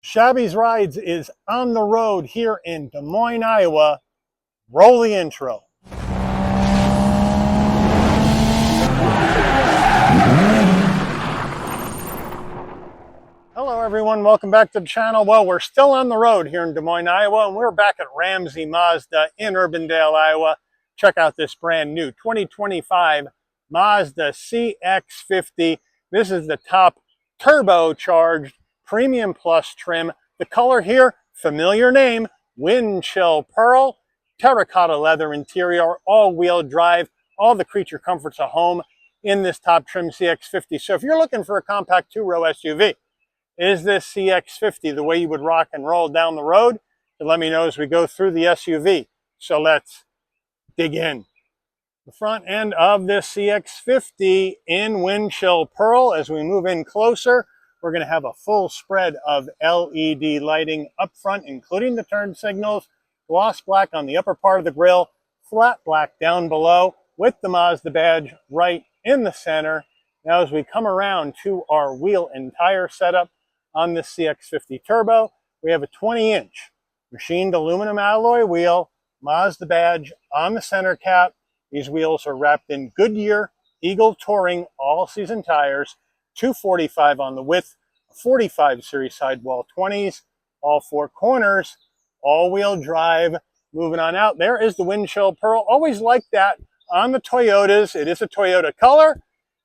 Shabby's Rides is on the road here in Des Moines, Iowa. Roll the intro. Hello everyone, welcome back to the channel. Well, we're still on the road here in Des Moines, Iowa, and we're back at Ramsey Mazda in Urbandale, Iowa. Check out this brand new 2025 Mazda CX-50. This is the top turbocharged Premium Plus trim. The color here, familiar name, wind chill pearl, terracotta leather interior, all-wheel drive, all the creature comforts of home in this top trim CX-50. So if you're looking for a compact two-row SUV, is this CX-50 the way you would rock and roll down the road? So let me know as we go through the SUV. So let's dig in. The front end of this CX-50 in wind chill pearl. As we move in closer, we're going to have a full spread of LED lighting up front, including the turn signals, gloss black on the upper part of the grille, flat black down below with the Mazda badge right in the center. Now as we come around to our wheel and tire setup on this CX-50 Turbo, we have a 20-inch machined aluminum alloy wheel, Mazda badge on the center cap. These wheels are wrapped in Goodyear Eagle Touring all-season tires, 245 on the width, 45 series sidewall 20s, all four corners, all-wheel drive. Moving on out, there is the wind chill pearl. Always like that on the Toyotas. It is a Toyota color.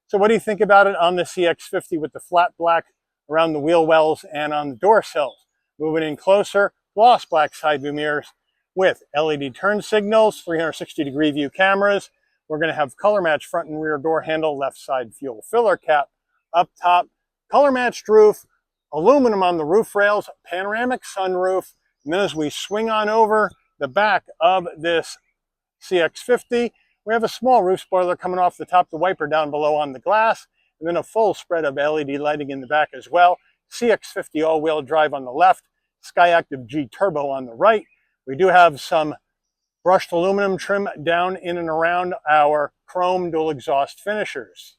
So what do you think about it on the CX-50 with the flat black around the wheel wells and on the door sills? Moving in closer, gloss black side view mirrors with LED turn signals, 360-degree view cameras. We're going to have color match front and rear door handle, left side fuel filler cap up top, color matched roof, aluminum on the roof rails, panoramic sunroof. And then as we swing on over the back of this CX-50, we have a small roof spoiler coming off the top, the wiper down below on the glass, and then a full spread of LED lighting in the back as well. CX-50 all-wheel drive on the left, Skyactiv G Turbo on the right. We do have some brushed aluminum trim down in and around our chrome dual exhaust finishers.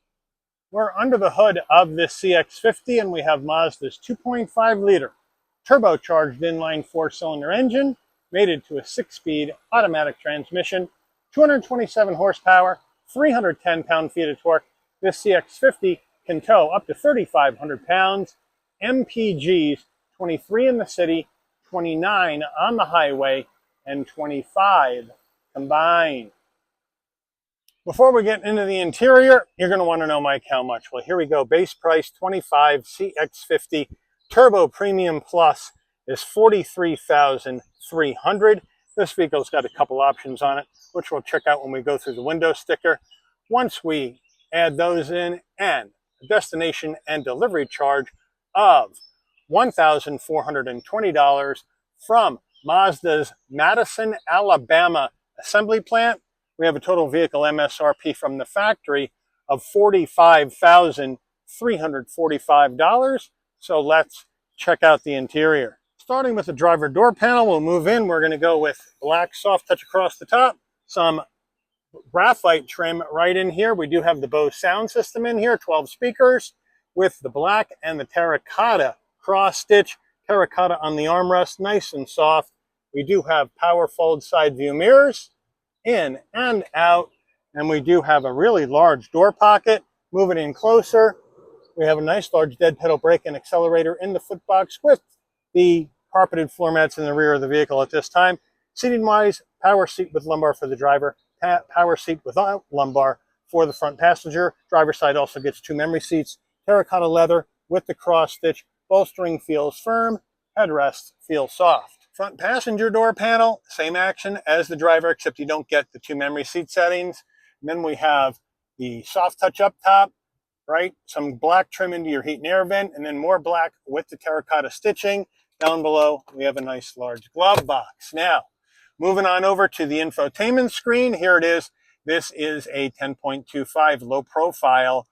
We're under the hood of this CX-50 and we have Mazda's 2.5-liter turbocharged inline four-cylinder engine, mated to a 6-speed automatic transmission, 227 horsepower, 310 pound-feet of torque. This CX-50 can tow up to 3,500 pounds. MPGs, 23 in the city, 29 on the highway, and 25 combined. Before we get into the interior, you're going to want to know, Mike, how much? Well, here we go. Base price 25 CX-50 Turbo Premium Plus is $43,300. This vehicle's got a couple options on it, which we'll check out when we go through the window sticker. Once we add those in, and a destination and delivery charge of $1,420 from Mazda's Madison, Alabama assembly plant, we have a total vehicle MSRP from the factory of $45,345. So let's check out the interior. Starting with the driver door panel, we'll move in. We're going to go with black soft touch across the top, some graphite trim right in here. We do have the Bose sound system in here, 12 speakers with the black and the terracotta cross stitch, terracotta on the armrest, nice and soft. We do have power fold side view mirrors in and out, and we do have a really large door pocket. Moving in closer, we have a nice large dead pedal brake and accelerator in the footbox with the carpeted floor mats in the rear of the vehicle at this time. Seating wise, power seat with lumbar for the driver, power seat without lumbar for the front passenger. Driver's side also gets 2 memory seats, terracotta leather with the cross stitch. Bolstering feels firm, headrest feels soft. Front passenger door panel, same action as the driver, except you don't get the 2 memory seat settings. And then we have the soft touch up top, right? Some black trim into your heat and air vent, and then more black with the terracotta stitching. Down below, we have a nice large glove box. Now, moving on over to the infotainment screen, here it is. This is a 10.25 low profile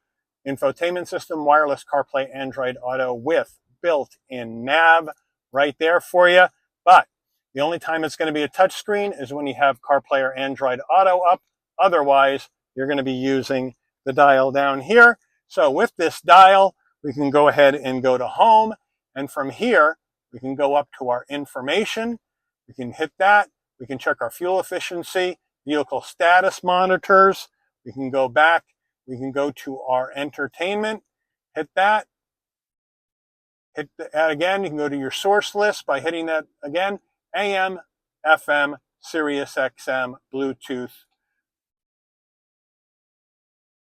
infotainment system, wireless CarPlay, Android Auto with built-in nav right there for you. But the only time it's going to be a touchscreen is when you have CarPlay or Android Auto up. Otherwise, you're going to be using the dial down here. So with this dial, we can go ahead and go to home. And from here, We can go up to our information. We can hit that. We can check our fuel efficiency, vehicle status monitors. We can go back. We can go to our entertainment, hit that. Hit that again. You can go to your source list by hitting that again. AM, FM, Sirius XM, Bluetooth,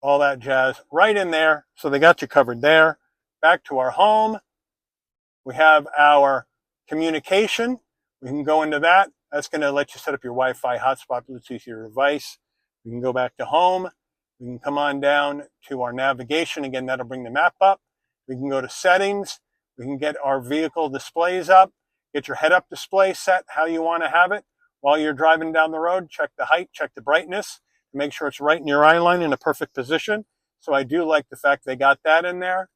all that jazz right in there. So they got you covered there. Back to our home. We have our communication. We can go into that. That's going to let you set up your Wi-Fi hotspot, Bluetooth your device. We can go back to home. We can come on down to our navigation. Again, that'll bring the map up. We can go to settings. We can get our vehicle displays up. Get your head-up display set how you want to have it. While you're driving down the road, check the height, check the brightness. Make sure it's right in your eye line in a perfect position. So I do like the fact they got that in there.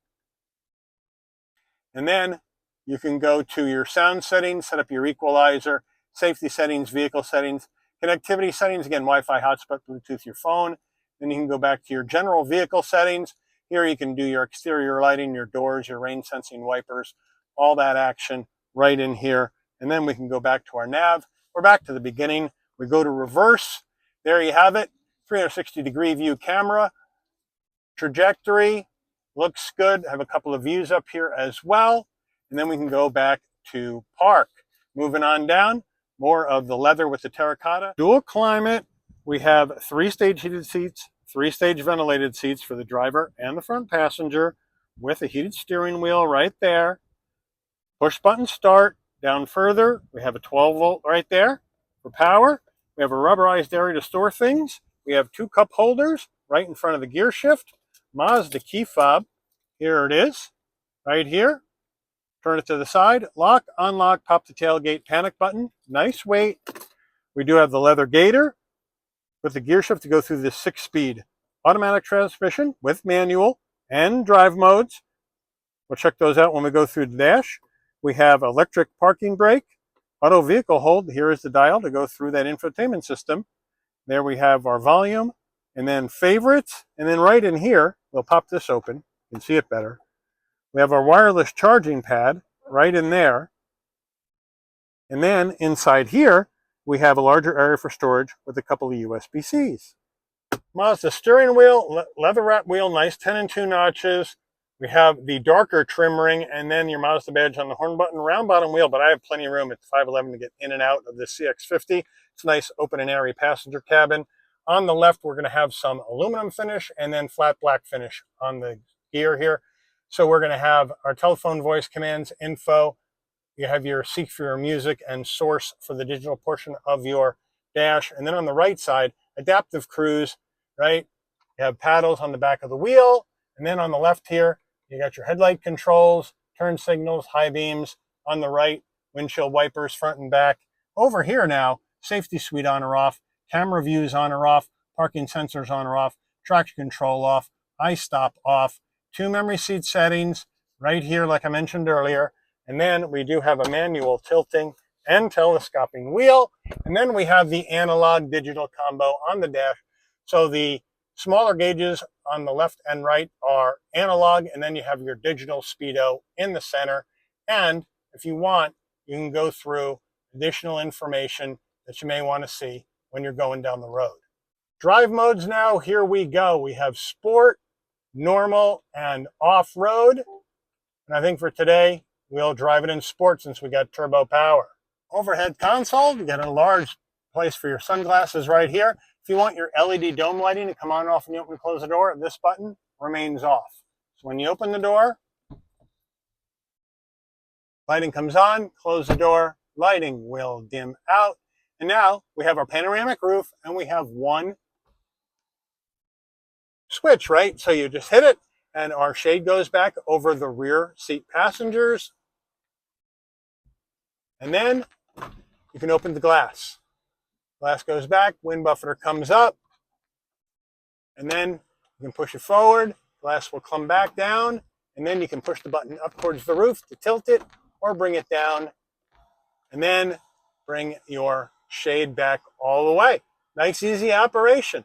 And then you can go to your sound settings, set up your equalizer, safety settings, vehicle settings, connectivity settings, again, Wi-Fi hotspot, Bluetooth your phone. Then you can go back to your general vehicle settings. Here you can do your exterior lighting, your doors, your rain sensing wipers, all that action right in here. And then we can go back to our nav. We're back to the beginning. We go to reverse. There you have it. 360-degree view camera. Trajectory. Looks good. I have a couple of views up here as well. And then we can go back to park. Moving on down. More of the leather with the terracotta. Dual climate. We have 3-stage heated seats, 3-stage ventilated seats for the driver and the front passenger with a heated steering wheel right there. Push button start. Down further, we have a 12-volt right there for power. We have a rubberized area to store things. We have 2 cup holders right in front of the gear shift. Mazda key fob. Here it is, right here. Turn it to the side. Lock, unlock, pop the tailgate panic button. Nice weight. We do have the leather gator with the gear shift to go through the 6-speed automatic transmission with manual and drive modes. We'll check those out when we go through the dash. We have electric parking brake, auto vehicle hold. Here is the dial to go through that infotainment system. There we have our volume, and then favorites, and then right in here, we'll pop this open. You can see it better. We have our wireless charging pad right in there. And then inside here, we have a larger area for storage with a couple of USB-Cs. Mazda steering wheel, leather wrap wheel, nice 10 and 2 notches. We have the darker trim ring and then your Mazda badge on the horn button, round bottom wheel, but I have plenty of room at 5'11" to get in and out of the CX-50. It's a nice open and airy passenger cabin. On the left, we're going to have some aluminum finish and then flat black finish on the gear here. So we're going to have our telephone voice commands, info. You have your seek for your music and source for the digital portion of your dash. And then on the right side, adaptive cruise, right? You have paddles on the back of the wheel. And then on the left here, you got your headlight controls, turn signals, high beams. On the right, windshield wipers, front and back. Over here now, safety suite on or off, camera views on or off, parking sensors on or off, traction control off, iStop off, 2 memory seat settings right here, like I mentioned earlier. And then we do have a manual tilting and telescoping wheel. And then we have the analog digital combo on the dash. So the smaller gauges on the left and right are analog, and then you have your digital speedo in the center. And if you want, you can go through additional information that you may want to see when you're going down the road. Drive modes now, here we go. We have sport, normal, and off-road. And I think for today, we'll drive it in sport since we got turbo power. Overhead console, you got a large place for your sunglasses right here. If you want your LED dome lighting to come on and off when you open and close the door, this button remains off. So when you open the door, lighting comes on, close the door, lighting will dim out. And now we have our panoramic roof and we have one switch, right? So you just hit it and our shade goes back over the rear seat passengers. And then you can open the glass. Glass goes back, wind buffeter comes up, and then you can push it forward, glass will come back down, and then you can push the button up towards the roof to tilt it or bring it down, and then bring your shade back all the way. Nice, easy operation.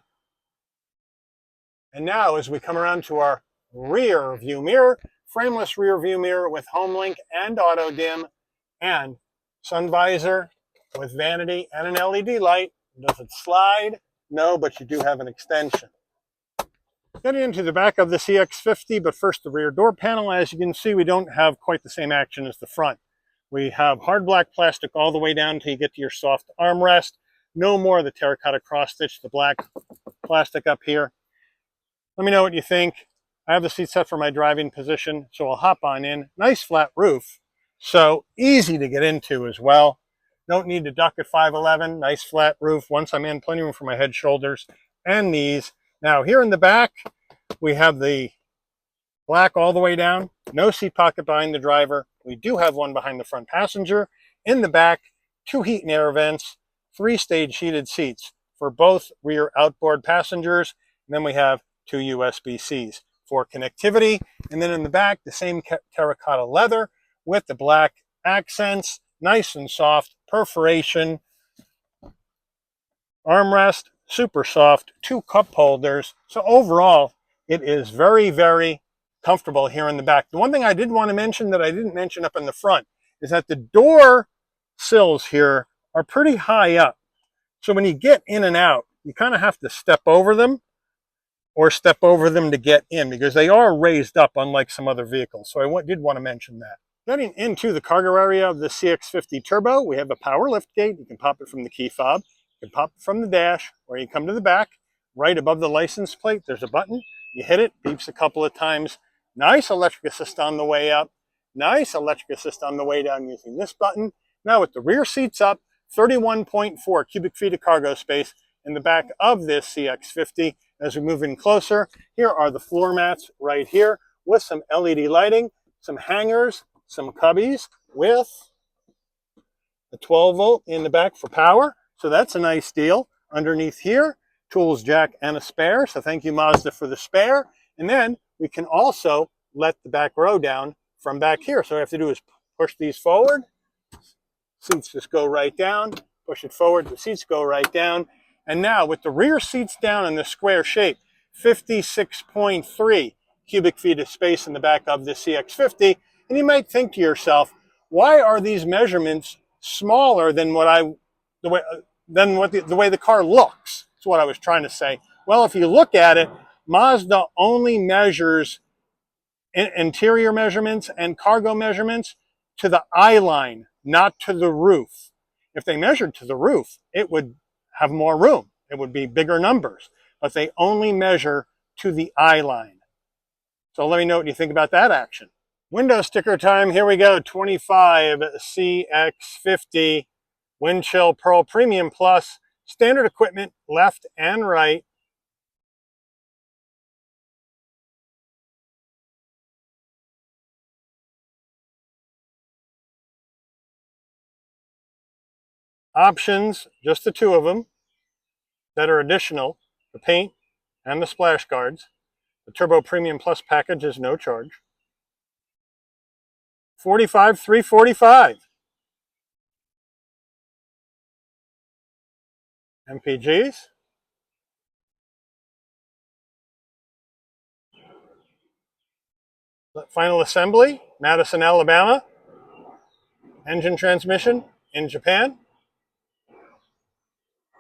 And now as we come around to our rear view mirror, frameless rear view mirror with home link and auto dim, and sun visor with vanity and an LED light. Does it slide? No, but you do have an extension. Getting into the back of the CX-50, but first the rear door panel. As you can see, we don't have quite the same action as the front. We have hard black plastic all the way down until you get to your soft armrest. No more of the terracotta cross stitch, the black plastic up here. Let me know what you think. I have the seat set for my driving position, so I'll hop on in. Nice flat roof, so easy to get into as well. Don't need to duck at 5'11", nice flat roof. Once I'm in, plenty of room for my head, shoulders, and knees. Now here in the back, we have the black all the way down. No seat pocket behind the driver. We do have one behind the front passenger. In the back, 2 heat and air vents, 3-stage heated seats for both rear outboard passengers. And then we have 2 USB-Cs for connectivity. And then in the back, the same terracotta leather with the black accents, nice and soft, perforation, armrest, super soft, 2 cup holders. So overall, it is very, very comfortable here in the back. The one thing I did want to mention that I didn't mention up in the front is that the door sills here are pretty high up. So when you get in and out, you kind of have to step over them or step over them to get in because they are raised up unlike some other vehicles. So I did want to mention that. Getting into the cargo area of the CX-50 Turbo, we have a power lift gate. You can pop it from the key fob. You can pop it from the dash, or you come to the back. Right above the license plate, there's a button. You hit it, beeps a couple of times. Nice electric assist on the way up. Nice electric assist on the way down using this button. Now with the rear seats up, 31.4 cubic feet of cargo space in the back of this CX-50. As we move in closer, here are the floor mats right here with some LED lighting, some hangers, some cubbies with a 12 volt in the back for power. So that's a nice deal. Underneath here, tools jack and a spare. So thank you, Mazda, for the spare. And then we can also let the back row down from back here. So what I have to do is push these forward. Seats just go right down. Push it forward, the seats go right down. And now with the rear seats down in the square shape, 56.3 cubic feet of space in the back of the CX-50. And you might think to yourself, why are these measurements smaller than the way the car looks? That's what I was trying to say. Well, if you look at it, Mazda only measures interior measurements and cargo measurements to the eye line, not to the roof. If they measured to the roof, it would have more room. It would be bigger numbers, but they only measure to the eye line. So let me know what you think about that action. Window sticker time. Here we go. 25 CX-50 Wind Chill Pearl Premium Plus. Standard equipment, left and right. Options, just the 2 of them that are additional, the paint and the splash guards. The Turbo Premium Plus package is no charge. $45,345. MPGs. Final assembly, Madison, Alabama. Engine transmission in Japan.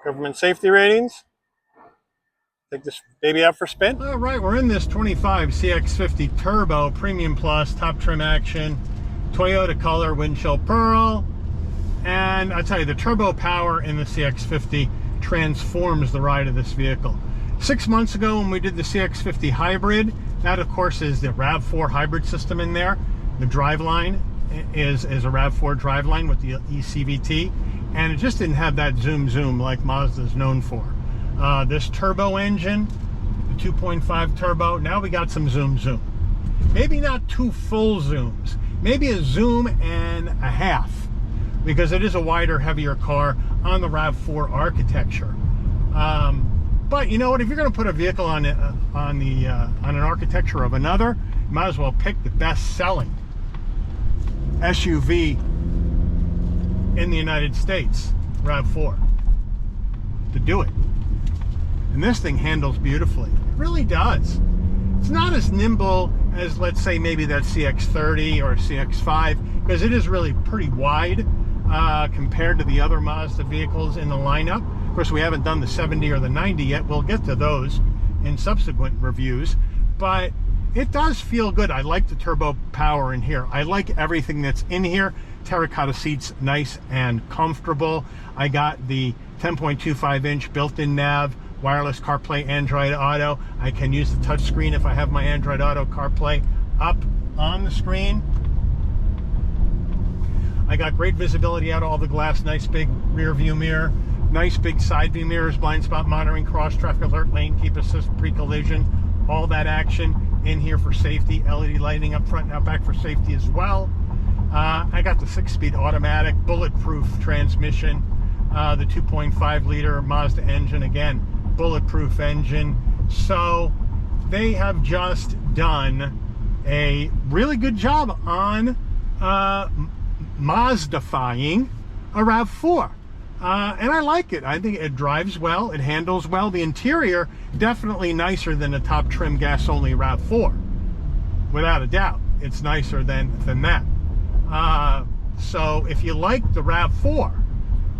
Government safety ratings. Take this baby out for a spin. All right, we're in this 25 CX-50 Turbo Premium Plus top trim action, Toyota color, windshield pearl. And I tell you, the turbo power in the CX-50 transforms the ride of this vehicle. 6 months ago when we did the CX-50 hybrid, that of course is the RAV4 hybrid system in there. The driveline is a RAV4 driveline with the eCVT, and it just didn't have that zoom like Mazda's known for. This turbo engine, the 2.5 turbo, now we got some zoom. Maybe not 2 full zooms, maybe a zoom and a half, because it is a wider, heavier car on the RAV4 architecture. But you know what? If you're going to put a vehicle on an architecture of another, you might as well pick the best-selling SUV in the United States, RAV4, to do it. And this thing handles beautifully. It really does. It's not as nimble as, let's say, maybe that CX-30 or CX-5. because it is really pretty wide compared to the other Mazda vehicles in the lineup. Of course, we haven't done the 70 or the 90 yet. We'll get to those in subsequent reviews, but it does feel good. I like the turbo power in here. I like everything that's in here. Terracotta seats, nice and comfortable. I got the 10.25-inch built-in nav, wireless CarPlay, Android Auto. I can use the touch screen if I have my Android Auto CarPlay up on the screen. I got great visibility out of all the glass, nice big rear view mirror, nice big side view mirrors, blind spot monitoring, cross traffic alert, lane keep assist, pre-collision, all that action in here for safety, LED lighting up front and out back for safety as well. I got the 6-speed automatic, bulletproof transmission, the 2.5-liter Mazda engine, again, bulletproof engine. So they have just done a really good job on Mazdafying a RAV4. And I like it. I think it drives well, it handles well. The interior, definitely nicer than a top trim gas-only RAV4. Without a doubt, it's nicer than that. So if you like the RAV4,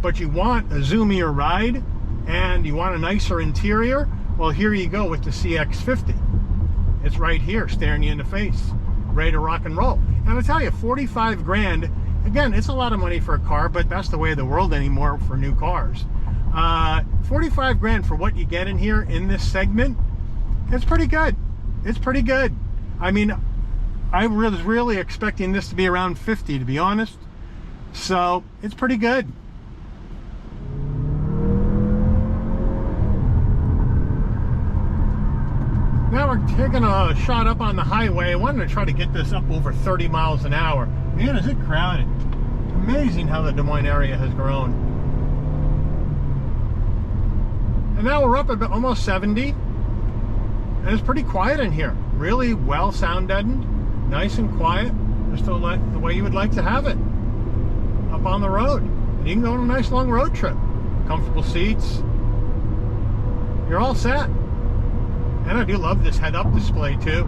but you want a zoomier ride and you want a nicer interior, well, here you go with the CX-50. It's right here, staring you in the face, ready to rock and roll. And I tell you, 45 grand, again, it's a lot of money for a car, but that's the way of the world anymore for new cars. 45 grand for what you get in here in this segment, it's pretty good. It's pretty good. I mean, I was really expecting this to be around 50, to be honest. So it's pretty good. Now we're taking a shot up on the highway. I wanted to try to get this up over 30 miles an hour. Man, is it crowded. Amazing how the Des Moines area has grown. And now we're up at almost 70. And it's pretty quiet in here. Really well sound deadened. Nice and quiet. Just the way you would like to have it. Up on the road. And you can go on a nice long road trip. Comfortable seats. You're all set. And I do love this head-up display too.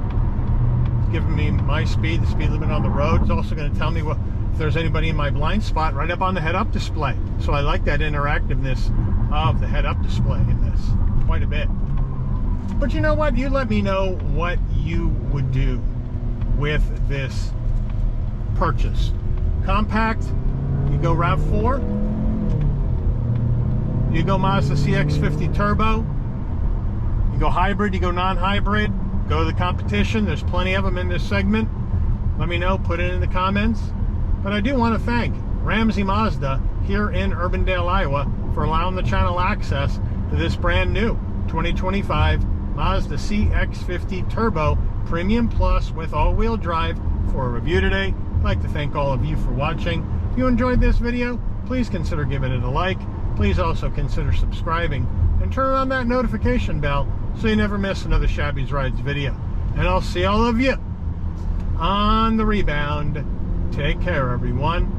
It's giving me my speed, the speed limit on the road. It's also going to tell me if there's anybody in my blind spot right up on the head-up display. So I like that interactiveness of the head-up display in this quite a bit. But you know what? You let me know what you would do with this purchase. Compact, you go RAV4. You go Mazda CX-50 Turbo. You go hybrid, you go non-hybrid, go to the competition. There's plenty of them in this segment. Let me know, put it in the comments. But I do want to thank Ramsey Mazda here in Urbandale, Iowa for allowing the channel access to this brand new 2025 Mazda CX-50 Turbo Premium Plus with all-wheel drive for a review today. I'd like to thank all of you for watching. If you enjoyed this video, please consider giving it a like. Please also consider subscribing and turn on that notification bell so you never miss another Shabby's Rides video. And I'll see all of you on the rebound. Take care, everyone.